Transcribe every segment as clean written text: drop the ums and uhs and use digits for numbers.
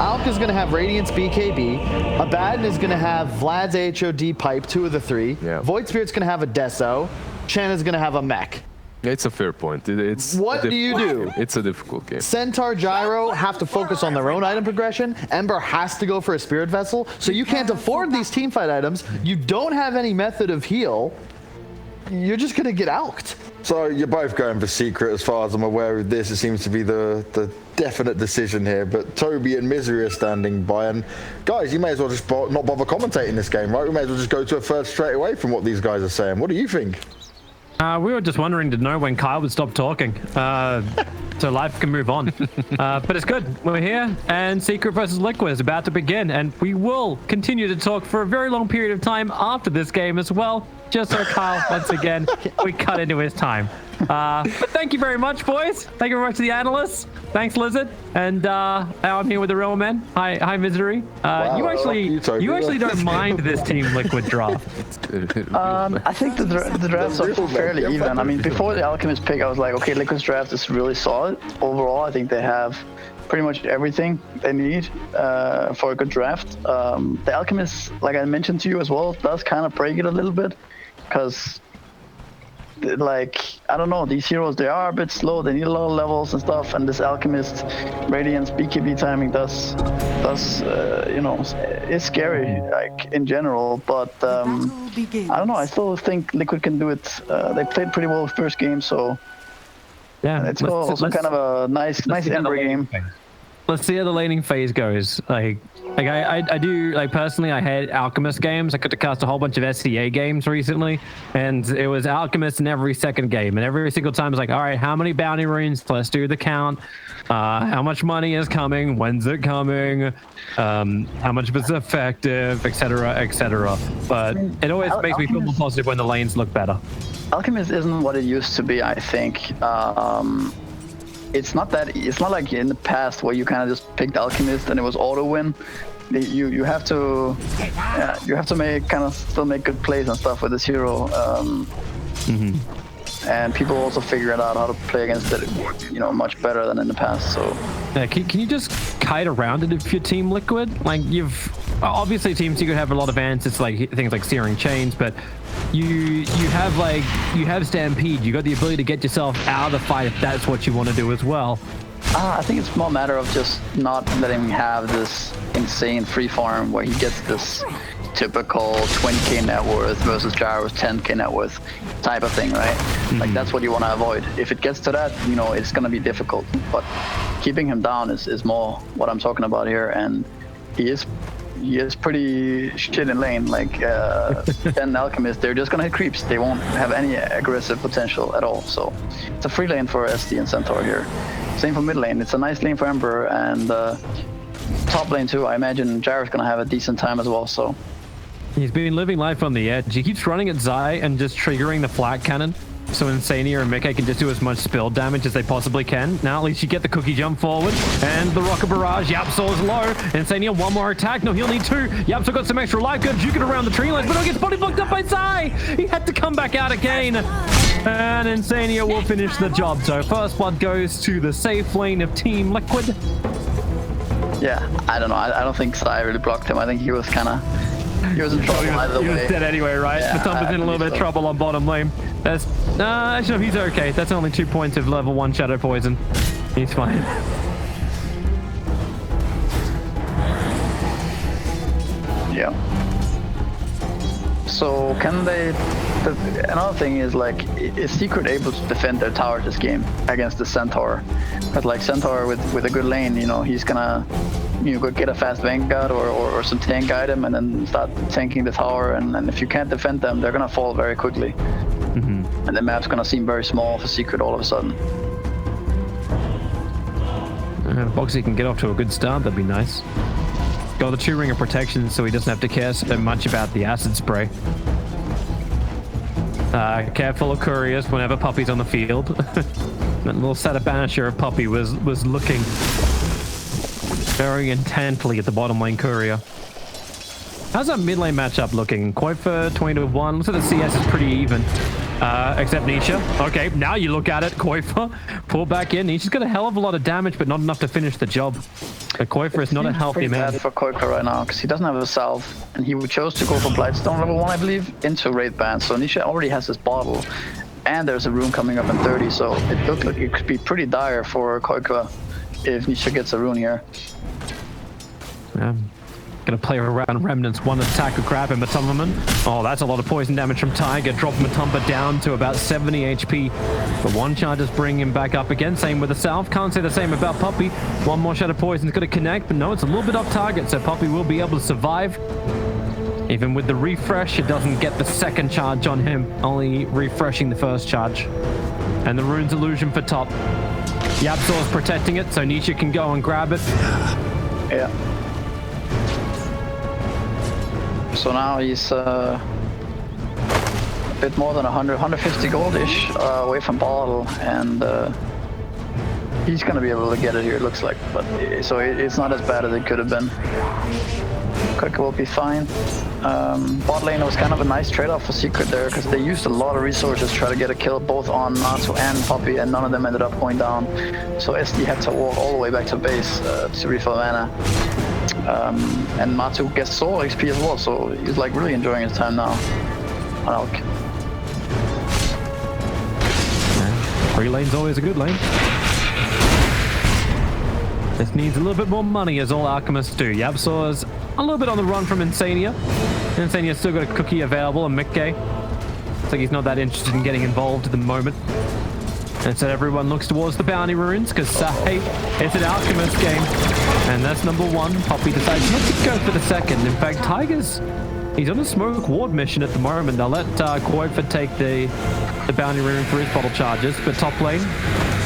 Alk is going to have Radiance BKB. Abaddon is going to have Vlad's HOD pipe, 2 of the 3. Yeah. Void Spirit's going to have a Deso. Shen is going to have a mech. It's a fair point. What do you do? It's a difficult game. Centaur, Gyro have to focus on their own item progression. Ember has to go for a Spirit Vessel. So you can't afford these teamfight items. You don't have any method of heal. You're just going to get alked. So you're both going for Secret as far as I'm aware of this. It seems to be the definite decision here. But Toby and Misery are standing by. And guys, you may as well just not bother commentating this game, right? We may as well just go to a third straight away from what these guys are saying. What do you think? We were just wondering to know when Kyle would stop talking, so life can move on. But it's good. We're here, and Secret versus Liquid is about to begin, and we will continue to talk for a very long period of time after this game as well, just so Kyle, once again, we cut into his time. But thank you very much, boys. Thank you very much to the analysts. Thanks, Lizard. And I'm here with the real men. Hi, Misery. Wow, you actually don't mind this Team Liquid draft. I think the drafts are fairly even. I mean, before the Alchemist pick, I was like, okay, Liquid's draft is really solid. Overall, I think they have pretty much everything they need for a good draft. The Alchemist, like I mentioned to you as well, does kind of break it a little bit because, like, I don't know, these heroes, they are a bit slow. They need a lot of levels and stuff. And this Alchemist Radiance BKB timing does you know, is scary, like, in general. But I don't know. I still think Liquid can do it. They played pretty well the first game, so yeah, it's also kind of a nice Ember game. Let's see how the laning phase goes. Like I do, like, personally, I had Alchemist games. I got to cast a whole bunch of SCA games recently, and it was Alchemist in every second game. And every single time I was like, all right, how many bounty runes? Let's do the count. How much money is coming? When's it coming? How much was effective, etc., etc. But it always makes me feel more positive when the lanes look better. Alchemist isn't what it used to be, I think. It's not like in the past where you kind of just picked Alchemist and it was auto win. You have to still make good plays and stuff with this hero. And people also figured out how to play against it, you know, much better than in the past. So yeah, can you just kite around it if you're Team Liquid? Like, you've obviously Team Secret have a lot of answers, like things like Searing Chains, but you have Stampede. You got the ability to get yourself out of the fight if that's what you want to do as well. I think it's more a matter of just not letting him have this insane free farm where he gets this typical 20k net worth versus Gyro's 10k net worth type of thing, right? Like, that's what you want to avoid. If it gets to that, you know, it's going to be difficult. But keeping him down is more what I'm talking about here. And he is pretty shit in lane. Like, 10 Alchemists, they're just going to hit creeps. They won't have any aggressive potential at all. So it's a free lane for SD and Centaur here. Same for mid lane. It's a nice lane for Ember. And top lane too, I imagine Gyro's going to have a decent time as well. So he's been living life on the edge. He keeps running at Zai and just triggering the flat cannon, so Insania and Mickey can just do as much spill damage as they possibly can. Now at least you get the cookie jump forward, and the rocket barrage. Yapso is low. Insania, one more attack. No, he'll need 2. Yapso got some extra life. Good juke it around the tree lines, but no, gets body blocked up by Zai. He had to come back out again. And Insania will finish the job. So first blood goes to the safe lane of Team Liquid. Yeah, I don't know. I don't think Zai really blocked him. I think he was in trouble either way. He was dead anyway, right? Yeah, Matumba's in a little bit of trouble on bottom lane. That's actually, no, he's okay. That's only 2 points of level 1 shadow poison. He's fine. Yeah. So can they? Another thing is, like, is Secret able to defend their tower this game against the Centaur? But like Centaur with a good lane, you know, he's gonna, you know, go get a fast Vanguard or some tank item and then start tanking the tower. And if you can't defend them, they're gonna fall very quickly. And the map's gonna seem very small for Secret all of a sudden. Boxy can get off to a good start. That'd be nice. Got the 2 ring of protection, so he doesn't have to care so much about the acid spray. Careful of couriers whenever Puppy's on the field. That little set of banisher of Puppy was looking very intently at the bottom lane courier. How's that mid lane matchup looking? Koifa 20-1. Looks like the CS is pretty even. Except Nisha. Okay, now you look at it. Koifa pull back in. Nisha's got a hell of a lot of damage, but not enough to finish the job. The Koifer is not a healthy Pretty man. bad for Koika right now because he doesn't have a salve, and he chose to go for Blightstone level 1, I believe, into Wraith Band. So Nisha already has his bottle, and there's a rune coming up in 30, so it looked like it could be pretty dire for Koika if Nisha gets a rune here. Yeah. Gonna play around Remnants, one attack will grab him, Matumberman. Oh, that's a lot of poison damage from Tiger. Drop Matumba down to about 70 HP. But one charge is bringing him back up again. Same with the South. Can't say the same about Puppy. One more shot of poison is gonna connect, but no, it's a little bit off target, so Puppy will be able to survive. Even with the refresh, it doesn't get the second charge on him, only refreshing the first charge. And the Rune's Illusion for top. Yapsor's protecting it, so Nisha can go and grab it. Yeah. So now he's a bit more than 150 gold-ish away from bottle, and he's gonna be able to get it here, it looks like. But so it's not as bad as it could have been. Koika will be fine. Bot lane was kind of a nice trade-off for Secret there, because they used a lot of resources to try to get a kill both on Natsu and Poppy, and none of them ended up going down. So SD had to walk all the way back to base to refill mana. And Matsu gets soul XP as well, so he's like really enjoying his time now on Elk. Free lane's always a good lane. This needs a little bit more money, as all alchemists do. Yapsor's a little bit on the run from Insania. Insania's still got a cookie available, and Mickey. Looks like he's not that interested in getting involved at the moment. And so everyone looks towards the bounty runes, because hey, it's an alchemist game. And that's number one. Poppy decides not to go for the second. In fact, he's on a smoke ward mission at the moment. They'll let Koifer take the bounty rune for his bottle charges. But top lane,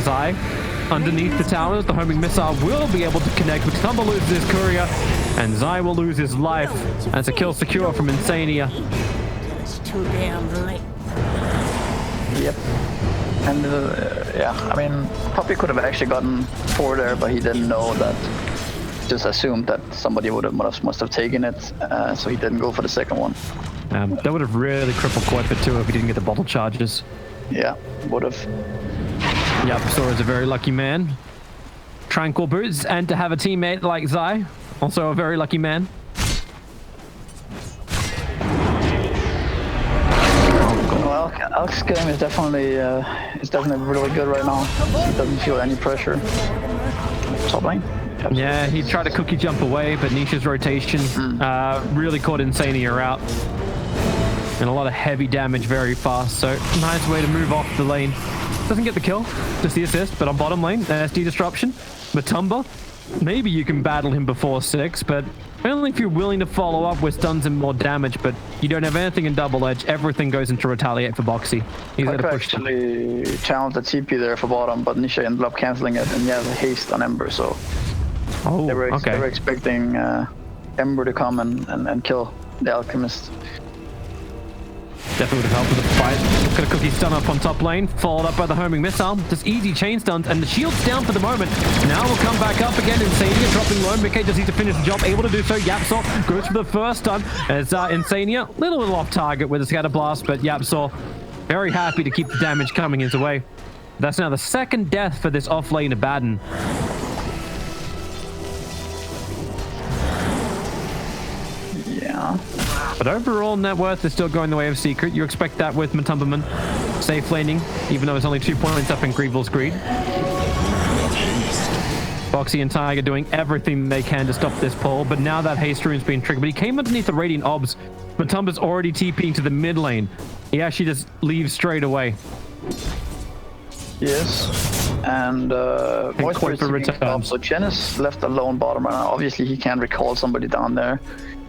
Zai, underneath the towers, the homing missile will be able to connect. But Tumble loses his courier, and Zai will lose his life. That's a kill secure from Insania. It's too damn late. Yep. And yeah, I mean, Poppy could have actually gotten 4 there, but he didn't know that. Just assumed that somebody must have taken it, so he didn't go for the second one. That would have really crippled Koifer too if he didn't get the bottle charges. Yeah, would have. Yapsor is a very lucky man. Tranquil boots, and to have a teammate like Zai, also a very lucky man. Well, Alk's game is definitely really good right now. He doesn't feel any pressure. Top lane. Yeah, he tried to cookie jump away, but Nisha's rotation really caught Insania out. And a lot of heavy damage very fast, so nice way to move off the lane. Doesn't get the kill, just the assist, but on bottom lane, SD disruption. Matumba, maybe you can battle him before 6, but only if you're willing to follow up with stuns and more damage, but you don't have anything in double edge. Everything goes into retaliate for Boxy. He's going to push actually challenged the TP there for bottom, but Nisha ended up cancelling it, and he has a haste on Ember, so they were expecting Ember to come and kill the Alchemist. Definitely would have helped with the fight. Got a cookie stun up on top lane, followed up by the homing missile. Just easy chain stuns, and the shield's down for the moment. Now we'll come back up again. Insania dropping low. Mickey just needs to finish the job, able to do so. Yapsor goes for the first stun as Insania, a little off target with a scatter blast, but Yapsor very happy to keep the damage coming his way. That's now the second death for this off lane Abaddon. Yeah. But overall, net worth is still going the way of Secret. You expect that with Matumberman safe laning, even though it's only 2 points up in Greevil's Greed. Boxy and Tiger doing everything they can to stop this pull, but now that haste rune's been triggered. But he came underneath the Radiant Obs. Matumba's already TPing to the mid lane. He actually just leaves straight away. Yes. And Voice Board is TPing top, so Chen is left alone bottom right now. Obviously, he can't recall somebody down there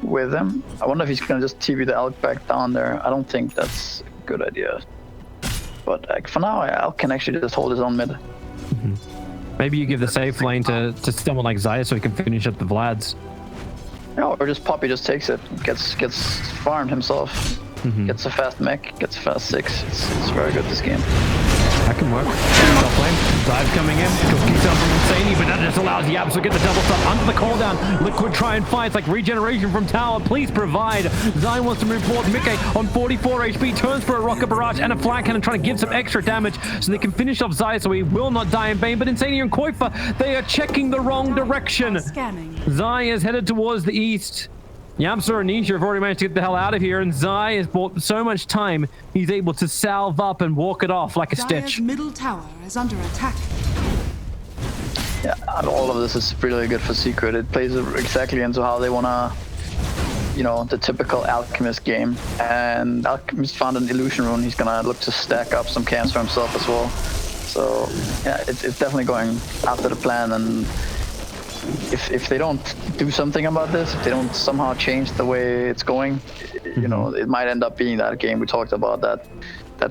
with him. I wonder if he's gonna just TP the Elk back down there. I don't think that's a good idea. But for now, Elk can actually just hold his own mid. Maybe you give the safe lane to someone like Zaya so he can finish up the Vlads. Yeah, or just Poppy just takes it, gets farmed himself, gets a fast mech, gets a fast 6. It's very good this game. That can work. Top lane. Dive coming in. Cookies up from Insane, but that just allows Yaps to get the double stop under the cooldown. Liquid try and fight. It's like regeneration from tower. Please provide. Zion wants to move forward. Mickey on 44 HP turns for a rocket barrage and a flag cannon trying to give some extra damage so they can finish off Zai so he will not die in vain. But Insania and Koifa, they are checking the wrong direction. Zai is headed towards the east. Yamsa and Nisha have already managed to get the hell out of here, and Zai has bought so much time, he's able to salve up and walk it off like a stitch. Middle tower is under attack. Yeah, and all of this is really good for Secret. It plays exactly into how they want to, you know, the typical Alchemist game. And Alchemist found an illusion rune. He's going to look to stack up some cans for himself as well. So, yeah, it's definitely going after the plan. And if they don't do something about this, if they don't somehow change the way it's going, you know, it might end up being that game we talked about, that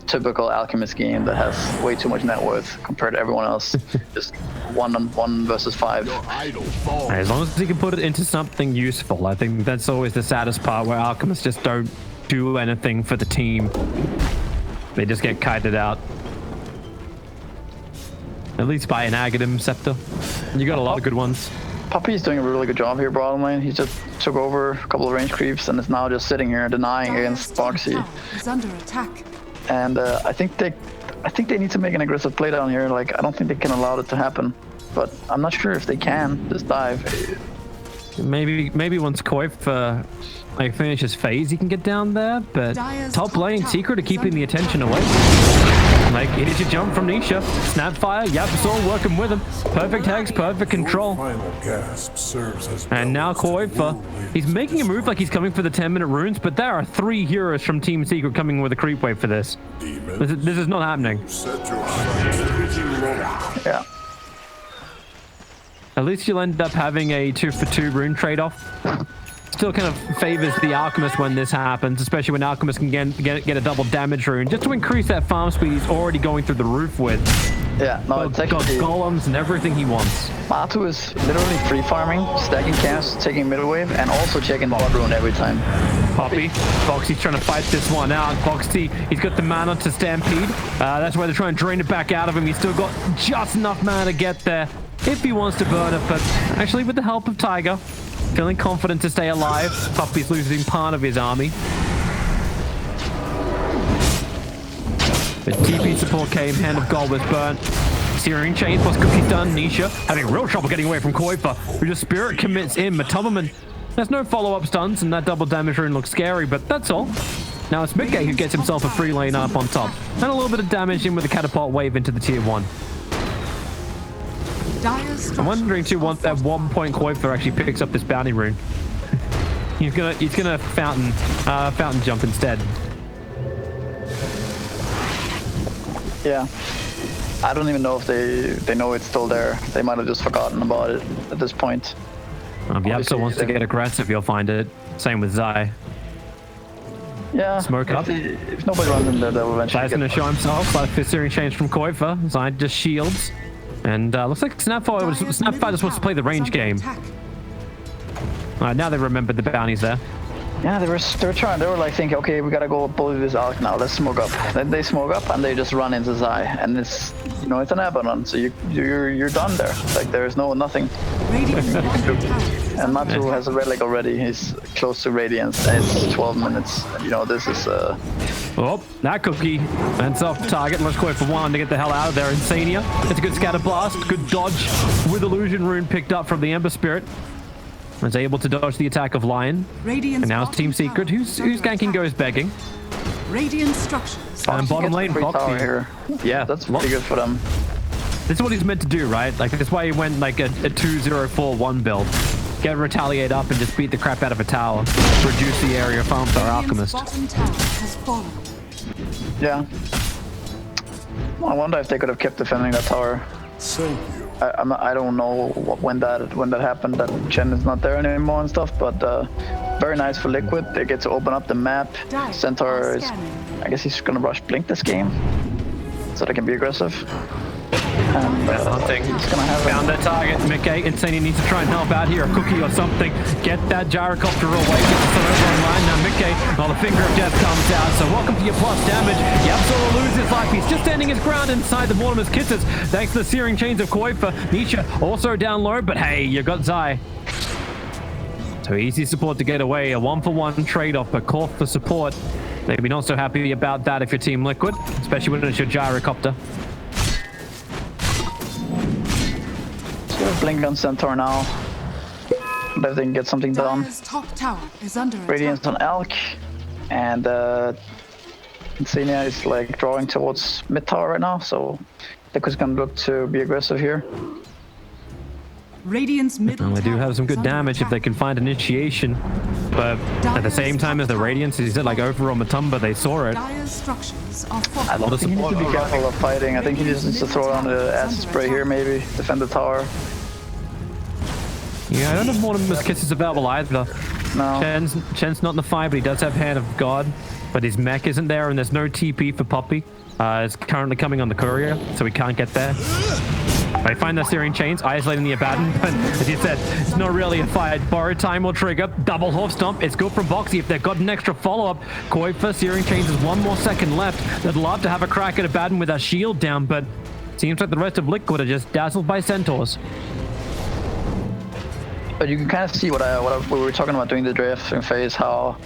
typical Alchemist game that has way too much net worth compared to everyone else. Just 1-on-1 versus 5. As long as he can put it into something useful, I think that's always the saddest part, where Alchemists just don't do anything for the team. They just get kited out. At least by an Aghanim Scepter. You got a lot of good ones. Puppy's doing a really good job here bottom lane. He just took over a couple of range creeps and is now just sitting here denying against Boxy. Is under attack. And I think they need to make an aggressive play down here. Like, I don't think they can allow it to happen, but I'm not sure if they can. Just dive. Maybe once Koif like finishes phase, he can get down there. But top lane, Secret are keeping the attention away. Like, it is a jump from Nisha. Snapfire, Yapsor working with him. Perfect hex, perfect control. And now Koifa, he's making a move like he's coming for the 10-minute runes, but there are 3 heroes from Team Secret coming with a creep wave for this. This is not happening. Yeah. At least you'll end up having a 2-for-2 rune trade-off. Still kind of favors the Alchemist when this happens, especially when Alchemist can get a double damage rune, just to increase that farm speed he's already going through the roof with. Yeah, no, got golems and everything he wants. Matu is literally free farming, stacking cast, taking middle wave, and also checking bot rune every time. Poppy, Foxy's trying to fight this one out. Foxy, he's got the mana to stampede. That's why they're trying to drain it back out of him. He's still got just enough mana to get there if he wants to burn it, but actually with the help of Tiger, feeling confident to stay alive. Puppy's losing part of his army. The TP support came, Hand of Gold was burnt. Searing Chains plus Cookie's done. Nisha having real trouble getting away from Koifa, who just spirit commits in. Matomaman, there's no follow-up stuns, and that double damage rune looks scary, but that's all. Now it's Midgate who gets himself a free lane up on top, and a little bit of damage in with the catapult wave into the tier 1. I'm wondering too, at one point Koifa actually picks up this bounty rune. he's gonna fountain jump instead. Yeah. I don't even know if they know it's still there. They might have just forgotten about it at this point. If Yapsa wants to get aggressive, you'll find it. Same with Zai. Yeah. Smoke up. If nobody runs in there, they'll eventually Zai's gonna show himself. Like Searing Chains from Koifa. Zai just shields. And looks like Snapfire just wants to play the range game. Now they remembered the bounties there. Yeah, they were trying. They were like thinking, okay, we gotta go bully this out now. Let's smoke up. Then they smoke up and they just run into Zai, and it's, you know, it's an Abaddon, so you're done there. Like there's nothing. And Matu has a relic already. He's close to Radiance. And it's 12 minutes. You know, this is Oh, that cookie ends off target. Let's go for one to get the hell out of there. Insania. It's a good scatter blast. Good dodge with Illusion Rune picked up from the Ember Spirit. Was able to dodge the attack of Lion. And now it's Team Secret. Who's ganking goes begging. Radiant structures. And bottom lane, Foxy. Here. Yeah, that's pretty good for them. This is what he's meant to do, right? Like, that's why he went like a 2-0-4-1 build. Get Retaliate up and just beat the crap out of a tower. Reduce the area farm for our Alchemist. Bottom tower has fallen. Yeah. I wonder if they could have kept defending that tower. I don't know when that happened, that Chen is not there anymore and stuff, but very nice for Liquid. They get to open up the map. Centaur is, I guess he's gonna rush Blink this game, so they can be aggressive. Hunting. He's gonna have Found their target. Mickey, Insania needs to try and help out here. A cookie or something. Get that gyrocopter away. Get the over online. Now Mickey, while the finger of death comes out. So welcome to your plus damage. Yapsor will lose his life. He's just standing his ground inside the Mortimer's Kisses. Thanks to the searing chains of Koifa. Nisha also down low, but hey, you got Zai. So easy support to get away. A 1-for-1 trade-off, but Korth for support. Maybe not so happy about that if you're Team Liquid, especially when it's your gyrocopter. So blink on Centaur now. But if they can get something done. Dire's top tower is under Radiance attack. on Elk. And Insania is like drawing towards mid tower right now, so Liquid's gonna look to be aggressive here. Radiant's middle Well, they do tower have some is good under damage if they attack. can find initiation. But at the same time as the Radiance, he said like over on Matumba, they saw it. Dire's structures are I fortified. don't think he needs to be careful of fighting. I think he just needs to throw down the acid spray here, maybe defend the tower. Yeah, I don't have Mortimer's Kisses available either. No. Chen's not in the fight, but he does have Hand of God. But his mech isn't there, and there's no TP for Poppy. It's currently coming on the courier, so we can't get there. They find the Searing Chains, isolating the Abaddon, but as you said, it's not really a fight. Borrowed time will trigger. Double Hoof Stomp. It's good from Boxy if they've got an extra follow-up. Koifa, Searing Chains has 1 more second left. They'd love to have a crack at Abaddon with a shield down, but seems like the rest of Liquid are just dazzled by Centaurs. But you can kind of see what we were talking about during the drafting phase, how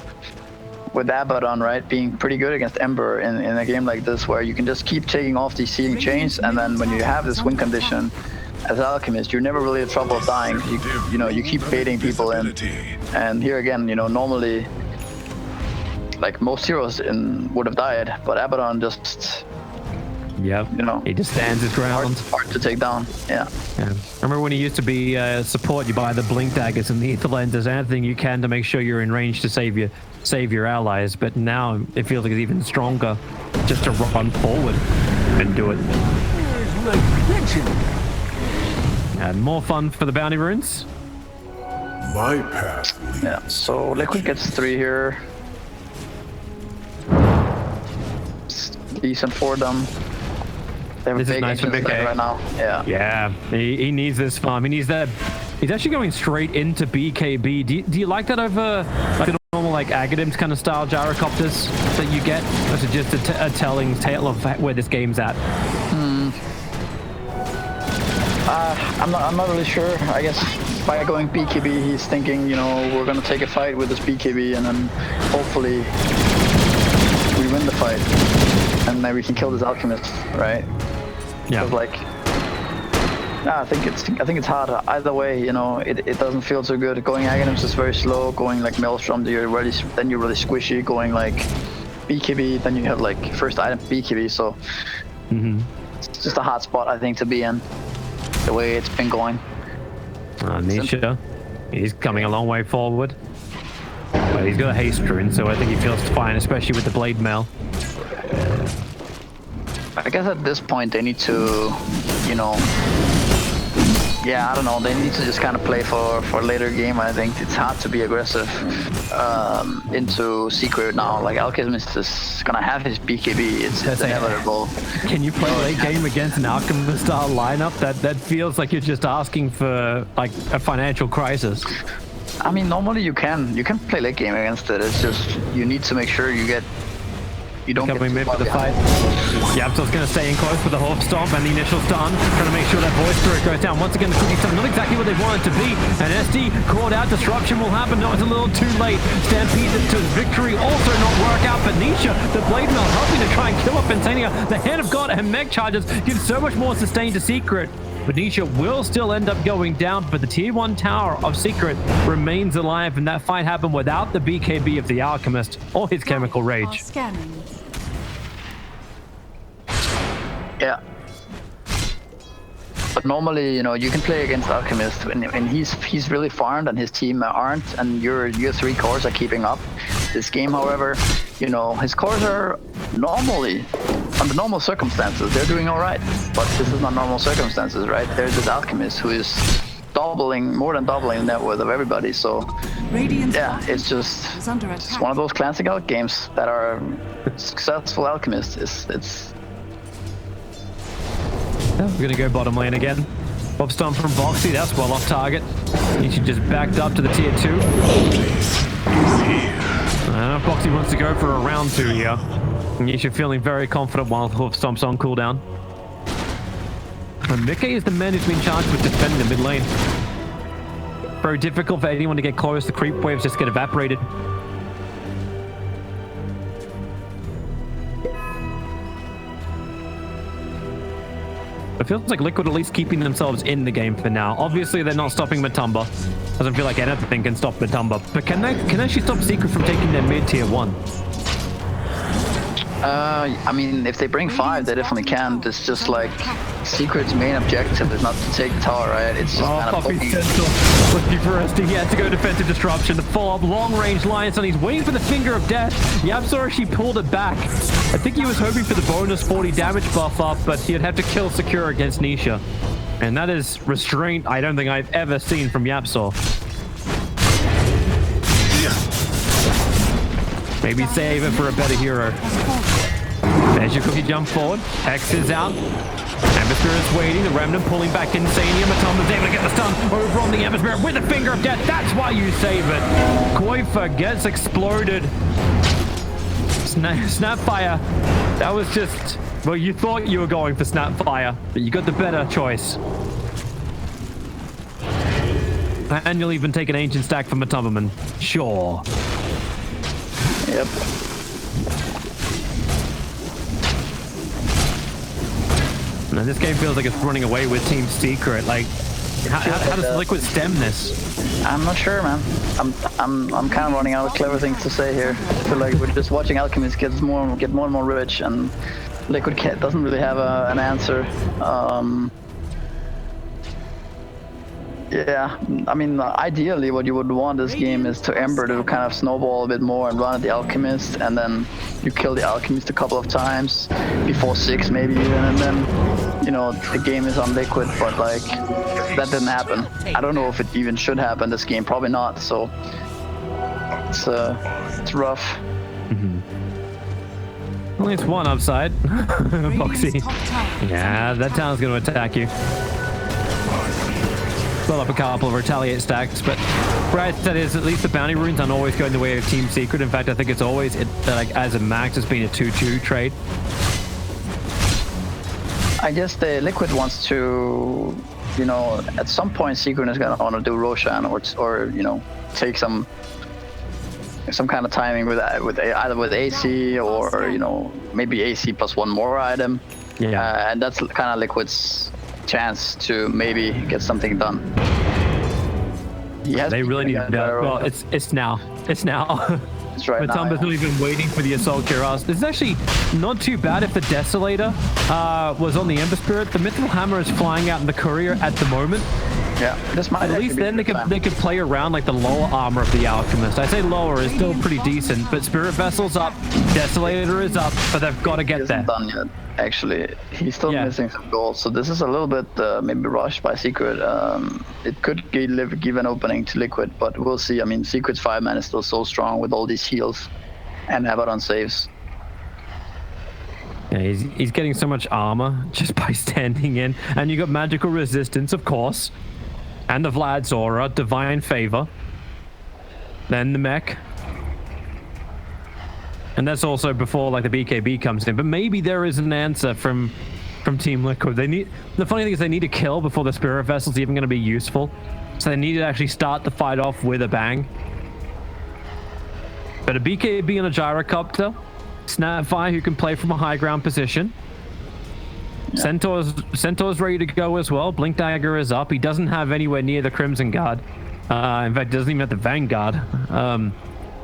with Abaddon, right, being pretty good against Ember in a game like this, where you can just keep taking off these searing chains, and then when you have this win condition as Alchemist, you're never really in trouble of dying. You know, you keep baiting people in. And here again, you know, normally, like most heroes would have died, but Abaddon just, Yep. you know, He just stands his ground. hard to take down. Yeah. Yeah. Remember when he used to be support, you buy the blink daggers and the ether lenses, anything you can to make sure you're in range to save your allies. But now it feels like it's even stronger just to run forward and do it. And more fun for the bounty runes. My path. Yeah. So Liquid gets 3 here. It's decent for them. They have This a is big nice for engine Mickey. right now. Yeah. Yeah, he needs this farm. He needs that. He's actually going straight into BKB. Do you like that over like a normal like Aghanim's kind of style gyrocopters that you get? Or is it just a telling tale of where this game's at? I'm not really sure. I guess by going BKB, he's thinking, you know, we're gonna take a fight with this BKB, and then hopefully we win the fight, and then we can kill this alchemist, right? Yeah. Because like, I think it's hard either way. You know, it doesn't feel so good. Going Aghanim's is very slow. Going like Maelstrom, then you're really squishy. Going like BKB, then you have like first item BKB. So it's just a hot spot, I think, to be in. The way it's been going. Nisha, he's coming a long way forward. But he's got a haste rune, so I think he feels fine, especially with the blade mail. I guess at this point they need to, you know, yeah, I don't know, they need to just kind of play for later game. I think it's hard to be aggressive into Secret now. Like Alchemist is gonna have his BKB, it's inevitable. Can you play late game against an Alchemist style lineup? That feels like you're just asking for like a financial crisis. I mean, normally you can play late game against it. It's just you need to make sure you don't Coming get mid for the fight. Yapsor's going to stay in close with the Hoof Stomp and the initial stun, trying to make sure that voice spirit goes down. Once again, the cookie stun, not exactly what they want it to be. And SD called out, disruption will happen. No, it's a little too late. Stampede to victory also not work out. But Nisha, the blade mail, helping to try and kill off Insania. The Hand of God and mech charges give so much more sustain to Secret. But Nisha will still end up going down, but the tier 1 tower of Secret remains alive, and that fight happened without the BKB of the Alchemist or his chemical rage. Scanning. Yeah. But normally, you know, you can play against Alchemist and he's really farmed and his team aren't, and your 3 cores are keeping up. This game, however, you know, his cores are normally, under normal circumstances, they're doing alright. But this is not normal circumstances, right? There's this Alchemist who is more than doubling the net worth of everybody, so Radiant's yeah, bottom it's just is under it's attack. one of those classic out games that are successful Alchemists. We're gonna go bottom lane again. Bob Stomp from Boxy, that's well off target. He should just backed up to the tier 2. Boxy wants to go for a round 2 here. And Nisha feeling very confident while Hoof Stomp's on cooldown. And Mickey is the man who's been charged with defending the mid lane. Very difficult for anyone to get close. The creep waves just get evaporated. It feels like Liquid at least keeping themselves in the game for now. Obviously, they're not stopping Matumba. Doesn't feel like anything can stop Matumba. But can they actually stop Secret from taking their mid tier 1? I mean, if they bring 5, they definitely can. It's just like Secret's main objective is not to take the tower, right? It's just kind of poking. Looking for Rusty. He had to go defensive disruption. The follow-up long-range Lion Sun. He's waiting for the finger of death. Yapzor actually pulled it back. I think he was hoping for the bonus 40 damage buff up, but he'd have to kill Secure against Nisha. And that is restraint I don't think I've ever seen from Yapzor. Maybe save it for a better hero. There's your cookie jump forward. Hex is out. Ember Spirit's waiting. The Remnant pulling back Insania. Matumba's able to get the stun over on the Ember Spirit with the finger of death. That's why you save it. Koifa gets exploded. Snapfire. That was just... Well, you thought you were going for Snapfire, but you got the better choice. And you'll even take an Ancient Stack from Matumbaman. Sure. Yep. Now this game feels like it's running away with Team Secret. Like, how does Liquid stem this? I'm not sure, man. I'm kind of running out of clever things to say here. I feel like we're just watching Alchemist get more and more rich, and Liquid doesn't really have an answer. Yeah, I mean, ideally what you would want this game is to Ember to kind of snowball a bit more and run at the Alchemist, and then you kill the Alchemist a couple of times, before 6 maybe even, and then, you know, the game is on Liquid, but like, that didn't happen. I don't know if it even should happen this game, probably not, so it's rough. Only it's one upside. Boxy. Yeah, that town's going to attack you. Well, up a couple of retaliate stacks, but right, that is, at least the bounty runes aren't always going the way of Team Secret. In fact, I think it's always, like, as a max, it's been a 2-2 trade. I guess the Liquid wants to, you know, at some point Secret is going to want to do Roshan or you know, take some kind of timing with either with AC or, you know, maybe AC plus one more item. Yeah. And that's kind of Liquid's chance to maybe get something done. They really need to do it. Well, it's now. It's now. It's right now. Matumba's not even waiting for the Assault Cuirass. This is actually not too bad if the Desolator was on the Ember Spirit. The Mithril Hammer is flying out in the Courier at the moment. Yeah, this might at least then they could play around like the lower armor of the Alchemist. I say lower is still pretty decent, but Spirit Vessel's up, Desolator is up, but they've got to get there. He hasn't done yet. Actually, he's still missing some gold, so this is a little bit maybe rushed by Secret. It could give an opening to Liquid, but we'll see. I mean, Secret's 5-man is still so strong with all these heals and Abaddon saves. Yeah, he's getting so much armor just by standing in, and you got magical resistance, of course, and the Vlad's aura, divine favor, then the mech. And that's also before like the BKB comes in. But maybe there is an answer from Team Liquid. The funny thing is they need to kill before the Spirit Vessel's even going to be useful. So they need to actually start the fight off with a bang. But a BKB and a Gyrocopter, Snapfire who can play from a high ground position. Yeah. Centaur's ready to go as well. Blink Dagger is up. He doesn't have anywhere near the Crimson Guard. In fact, doesn't even have the Vanguard.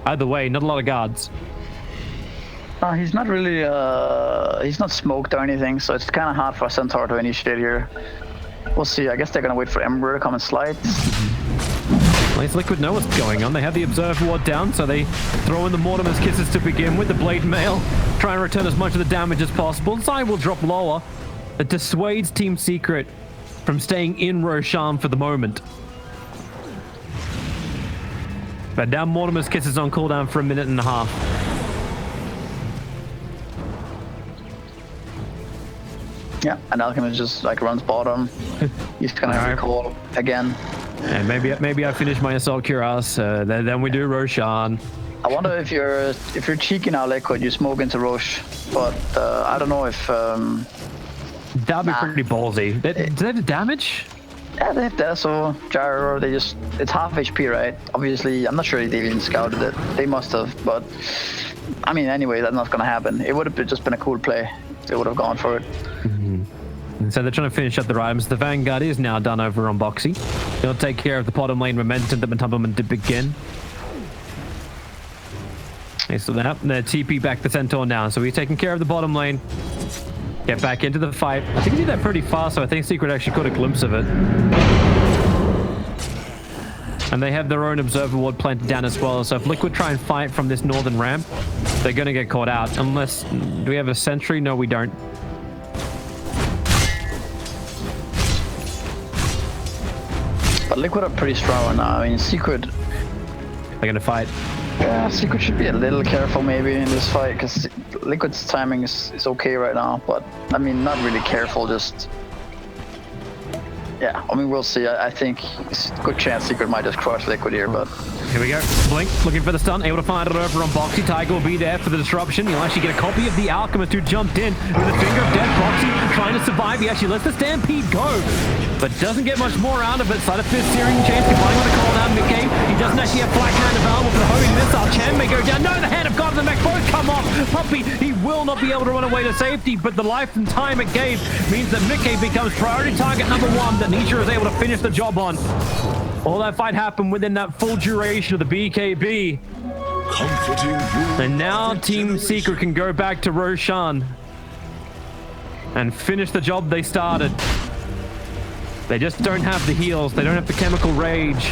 Either way, not a lot of guards. He's not really, he's not smoked or anything, so it's kind of hard for Centaur to initiate here. We'll see. I guess they're going to wait for Ember to come and slide. At least Liquid know what's going on. They have the Observe Ward down, so they throw in the Mortimer's Kisses to begin with. The Blade Mail, try and return as much of the damage as possible. Zai will drop lower. It dissuades Team Secret from staying in Roshan for the moment. But now Mortimer's Kisses on cooldown for 1.5 minutes. Yeah, and Alchemist just like runs bottom. He's gonna have to call again. And maybe I finish my Assault Cuirass, then we do Roshan. I wonder if you're cheeky now, Liquid, you smoke into Roche, but I don't know if That'd be pretty ballsy. Do they have the damage? yeah, they have Deso, Gyro, it's half HP, right? Obviously, I'm not sure they even scouted it. They must have, but I mean, anyway, that's not gonna happen. It would have just been a cool play if they would have gone for it. And so they're trying to finish up their items. The Vanguard is now done over on Boxy. He'll take care of the bottom lane momentum that Matumbaman did begin. Okay, so they're TP back the Centaur now. So he's taking care of the bottom lane. Get back into the fight. I think he did that pretty fast, so I think Secret actually caught a glimpse of it. And they have their own Observer Ward planted down as well. So if Liquid try and fight from this northern ramp, they're going to get caught out. Unless... Do we have a sentry? No, we don't. But Liquid are pretty strong right now. I mean, Secret... They're going to fight. Yeah, Secret should be a little careful maybe in this fight, because Liquid's timing is okay right now. But, I mean, not really careful, just... Yeah, I mean, we'll see. I think it's a good chance Secret might just crush Liquid here, but... Here we go. Blink, looking for the stun, able to find it over on Boxy. Tiger will be there for the disruption. He'll actually get a copy of the Alchemist who jumped in with a finger of death. Boxy trying to survive. He actually lets the Stampede go, but doesn't get much more out of it. Side of fist searing chance, combining with a call down Mickey. He doesn't actually have Black Hand available for the homing missile. Chan may go down. No, the Hand of God and the mech both come off. Puppy, he will not be able to run away to safety, but the life and time it gave means that Mickey becomes priority target number one that Nisha is able to finish the job on. All that fight happened within that full duration of the BKB. Comforting you. And now Team Secret can go back to Roshan and finish the job they started. They just don't have the heals. They don't have the chemical rage.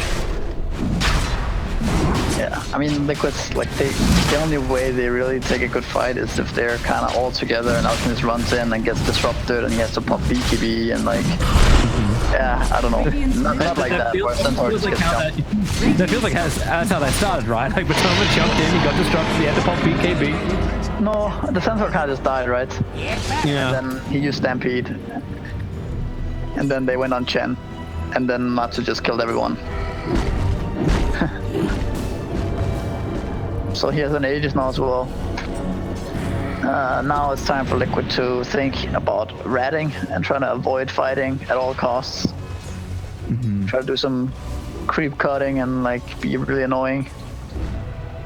Yeah, I mean, Liquid's like the only way they really take a good fight is if they're kind of all together and Alchemist runs in and gets disrupted and he has to pop BKB and like, yeah, I don't know, not like that. That feels like that's how they started, right? Like Potomac jumped in, he got disrupted, he had to pop BKB. No, the Centaur kind of just died, right? Yeah. And then he used Stampede, and then they went on Chen, and then Matsu just killed everyone. So he has an Aegis now as well. Now it's time for Liquid to think about ratting and trying to avoid fighting at all costs. Try to do some creep cutting and like be really annoying.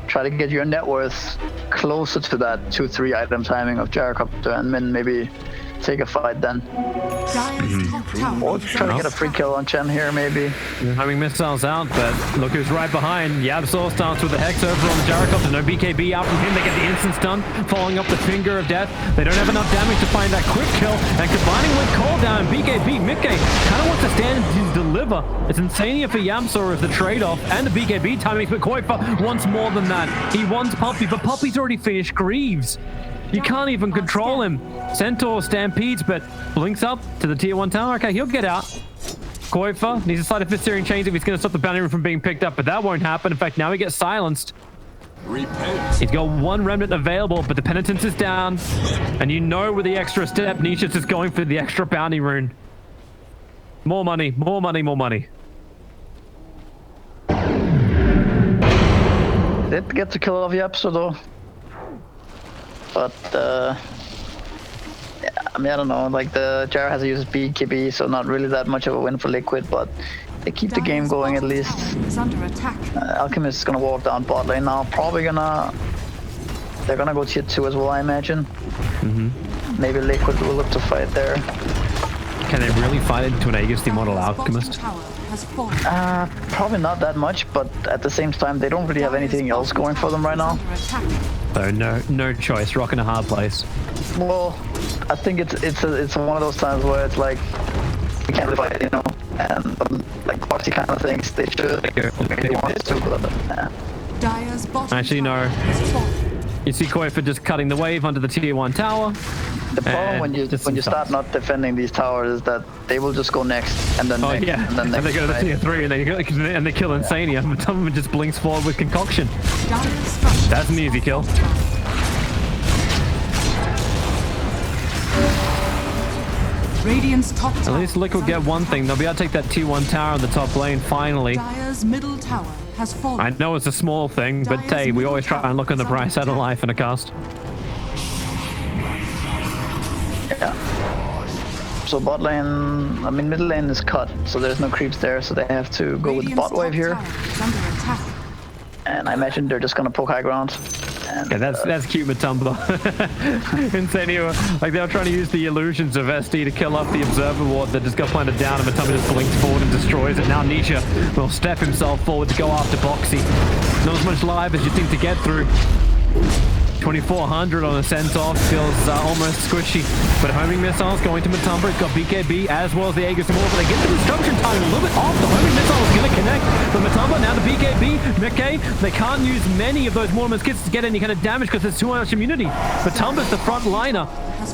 Try to get your net worth closer to that 2-3 item timing of Gyrocopter and then maybe take a fight then. Or try to get a free kill on Chen here maybe. Having missiles out, but look who's right behind. Yabsaw starts with the Hex over on the Gyrocopter. No BKB out from him. They get the instant stun, following up the Finger of Death. They don't have enough damage to find that quick kill, and combining with Call Down, BKB, Mickey kind of wants to stand and deliver. It's Insania for Yamsaw as the trade-off, and the BKB timing, but Koifa wants more than that. He wants Puppy, but Puppy's already finished Greaves. You can't even control him. Centaur stampedes, but blinks up to the tier 1 tower. Okay, he'll get out. Koifa needs a slight of Fist-Searing Chains if he's going to stop the bounty room from being picked up, but that won't happen. In fact, now he gets silenced. Repent. He's got one remnant available, but the penitence is down. And you know with the extra step, Nisha's is going for the extra bounty rune. More money, more money, more money. Did get to kill off Yapso though. But, yeah, I mean, I don't know, like the Jar has used BKB, so not really that much of a win for Liquid, but they keep the game going at least. Is under attack. Alchemist is gonna walk down bot lane now, they're gonna go tier 2 as well, I imagine. Maybe Liquid will look to fight there. Can they really fight into an Aegis model Alchemist? Probably not that much, but at the same time, they don't really have anything else going for them right now. So no choice, rock in a hard place. Well, I think it's one of those times where it's like we can't really fight, you know, and like Boxy kind of thinks they should if they want to, but Actually, no. You see Koifa just cutting the wave under the tier 1 tower. The problem when you start not defending these towers is that they will just go next and then next, and then next. And they go to the tier 3 and they kill Insania. But some of them just blinks forward with Concoction. That's an easy kill. Radiant's top At tower least Liquid is get under one attack. thing. They'll be able to take that T1 tower on the top lane finally. Dire's middle tower has fallen. I know it's a small thing, but hey, we always try and look on the bright side of life in a cast. Yeah. So bot lane, I mean middle lane is cut, so there's no creeps there, so they have to go with the Radiant's bot wave top here. tower is under attack. And I imagine they're just gonna poke high ground. And, Yeah, that's cute, Matumba. Insane. Like they were trying to use the illusions of SD to kill off the observer ward that just got planted down, and Matumba just blinks forward and destroys it. Now Nisha will step himself forward to go after Boxy. Not as much live as you think to get through. 2400 on a centaur feels almost squishy, but homing missiles going to Matumba. It's got BKB as well as the Aegis Immortal, but they get the destruction timing a little bit off. The homing missile is going to connect, but Matumba now the BKB. Mickey, they can't use many of those Mortimer's kits to get any kind of damage because there's too much immunity. Matumba's the front liner,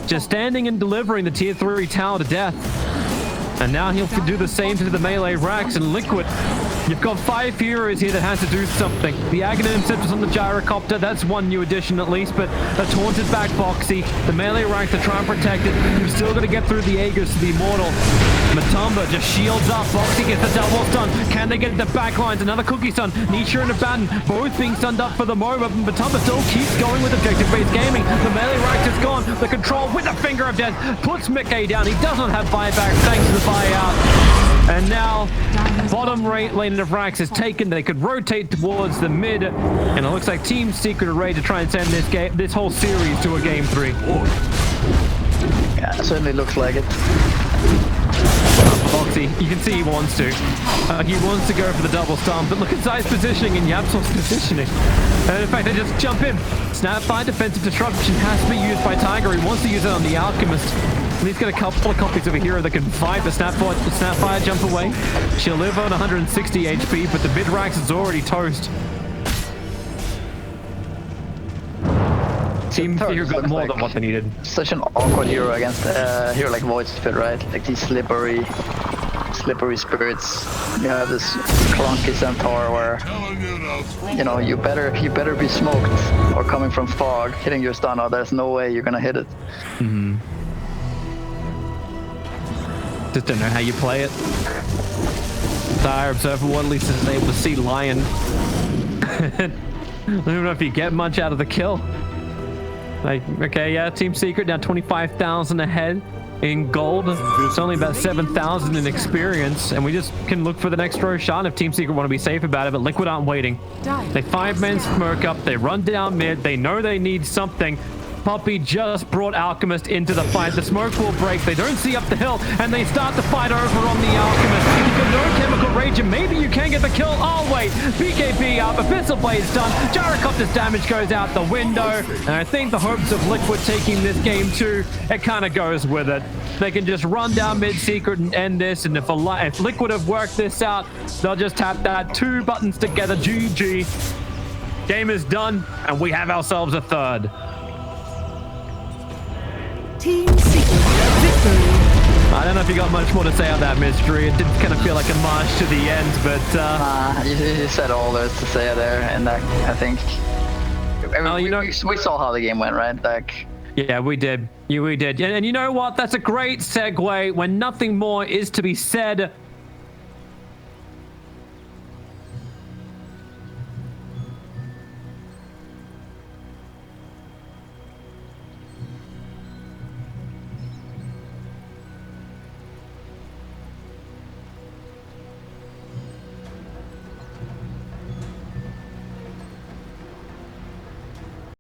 just standing and delivering the tier 3 tower to death. And now he'll do the same to the melee racks and Liquid. You've got 5 heroes here that has to do something. The Aghanim Scepters on the Gyrocopter, that's one new addition at least, but a taunted back Boxy. The melee rank to try and protect it. You've still got to get through the Aegis to the Immortal. Matumba just shields up. Boxy gets the double stun. Can they get into back lines? Another cookie stun. Nisha and Abaddon both being stunned up for the moment, but Matumba still keeps going with objective-based gaming. The melee rank is gone. The control with the finger of death puts Mickey down. He does not have buyback thanks to the buyout. And now, bottom lane of Rax is taken. They could rotate towards the mid, and it looks like Team Secret are ready to try and send this whole series to a game 3. yeah, it certainly looks like it. Boxy, you can see he wants to. He wants to go for the double stun, but look at Zai's positioning and Yapsol's positioning. And in fact, they just jump in. Snapfire defensive disruption has to be used by Tiger. He wants to use it on the Alchemist. And he's got a couple of copies of a hero that can fight the Snapfire jump away. She'll live on 160 HP, but the mid-rax is already toast. Team Secret got more than what they needed. Such an awkward hero against a hero like Void Spit, right? Like these slippery spirits. You have this clunky centaur where you better be smoked or coming from fog, hitting your stun, or there's no way you're gonna hit it. Just don't know how you play it. Dire Observer Ward at least is able to see Lion. I don't know if you get much out of the kill. Like, okay, yeah, Team Secret now 25,000 ahead in gold. It's only about 7,000 in experience, and we just can look for the next Roshan if Team Secret want to be safe about it, but Liquid aren't waiting. They 5-man smoke up, they run down mid, they know they need something. Puppy just brought Alchemist into the fight. The smoke will break. They don't see up the hill, and they start the fight over on the Alchemist. You've got no chemical rage, and maybe you can get the kill. Oh, wait. BKB up. Abyssal Blade's done. Gyrocopter's damage goes out the window. And I think the hopes of Liquid taking this game too, it kind of goes with it. They can just run down mid-secret and end this, and if Liquid have worked this out, they'll just tap that 2 buttons together. GG. Game is done, and we have ourselves a third. Team Secret victory. I don't know if you got much more to say on that mystery. It did kind of feel like a march to the end, but You said all there is to say there, and that I think. We saw how the game went, right? Like. Yeah, we did. We did. And you know what? That's a great segue when nothing more is to be said.